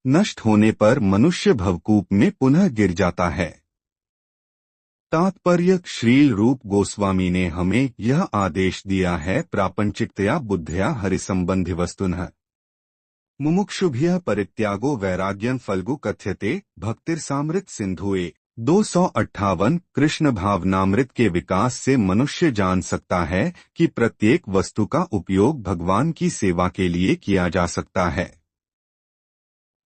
नष्ट होने पर मनुष्य भवकूप में पुनः गिर जाता है। तात्पर्य: श्रील रूप गोस्वामी ने हमें यह आदेश दिया है प्रापंचिकतया बुद्धया हरिसंबंधी वस्तुनः मुमुक्षुभ्यः परित्यागो वैराग्यं फल्गु कथ्यते भक्तिर्सामृत सिंधुए। 258 कृष्ण भावनामृत के विकास से मनुष्य जान सकता है कि प्रत्येक वस्तु का उपयोग भगवान की सेवा के लिए किया जा सकता है।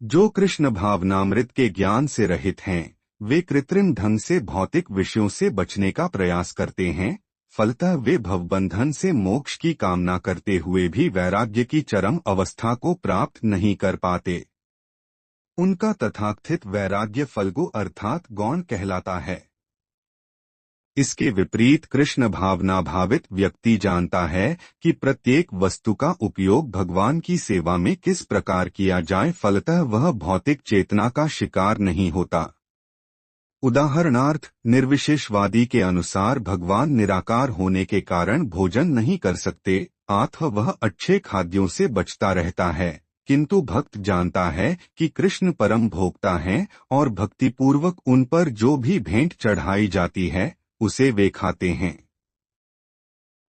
जो कृष्ण भावनामृत के ज्ञान से रहित हैं, वे कृत्रिम ढंग से भौतिक विषयों से बचने का प्रयास करते हैं। फलतः वे भवबंधन से मोक्ष की कामना करते हुए भी वैराग्य की चरम अवस्था को प्राप्त नहीं कर पाते। उनका तथाकथित वैराग्य फल्गु अर्थात गौण कहलाता है। इसके विपरीत कृष्ण भावना भावित व्यक्ति जानता है कि प्रत्येक वस्तु का उपयोग भगवान की सेवा में किस प्रकार किया जाए, फलतः वह भौतिक चेतना का शिकार नहीं होता। उदाहरणार्थ, निर्विशेषवादी के अनुसार भगवान निराकार होने के कारण भोजन नहीं कर सकते, अतः वह अच्छे खाद्यों से बचता रहता है। किंतु भक्त जानता है कि कृष्ण परम भोक्ता हैं और भक्तिपूर्वक उन पर जो भी भेंट चढ़ाई जाती है उसे वे खाते हैं।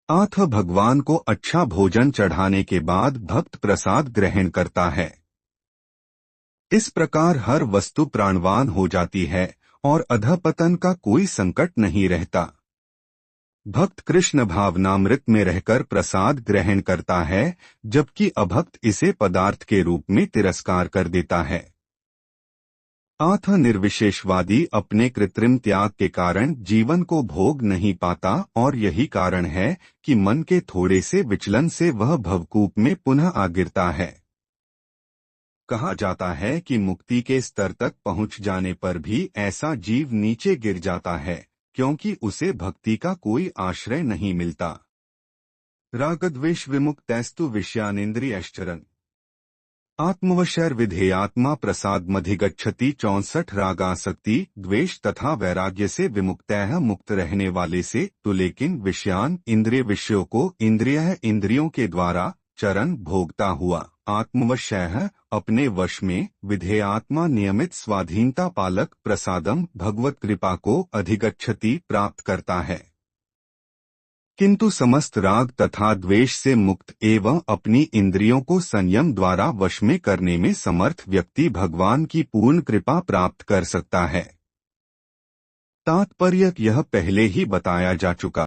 अतः भगवान को अच्छा भोजन चढ़ाने के बाद भक्त प्रसाद ग्रहण करता है। इस प्रकार हर वस्तु प्राणवान हो जाती है और अधःपतन का कोई संकट नहीं रहता। भक्त कृष्ण भावनामृत में रहकर प्रसाद ग्रहण करता है, जबकि अभक्त इसे पदार्थ के रूप में तिरस्कार कर देता है। अतः निर्विशेषवादी अपने कृत्रिम त्याग के कारण जीवन को भोग नहीं पाता और यही कारण है कि मन के थोड़े से विचलन से वह भवकूप में पुनः आ गिरता है। कहा जाता है कि मुक्ति के स्तर तक पहुंच जाने पर भी ऐसा जीव नीचे गिर जाता है, क्योंकि उसे भक्ति का कोई आश्रय नहीं मिलता। रागद्वेष विमुक्तैस्तु विषयानिंद्रियश्चरन् आत्मवशैर विधेयात्मा प्रसाद मधिगच्छति। 64 रागासक्ति, द्वेष तथा वैराग्य से विमुक्तः मुक्त रहने वाले से तो लेकिन विषयान इंद्रिय विषयों को इंद्रियों के द्वारा चरण भोगता हुआ आत्मवशः अपने वश में विधेयात्मा नियमित स्वाधीनता पालक प्रसादम भगवत कृपा को अधिगच्छति प्राप्त करता है। किंतु समस्त राग तथा द्वेष से मुक्त एवं अपनी इंद्रियों को संयम द्वारा वश में करने में समर्थ व्यक्ति भगवान की पूर्ण कृपा प्राप्त कर सकता है। तात्पर्य: यह पहले ही बताया जा चुका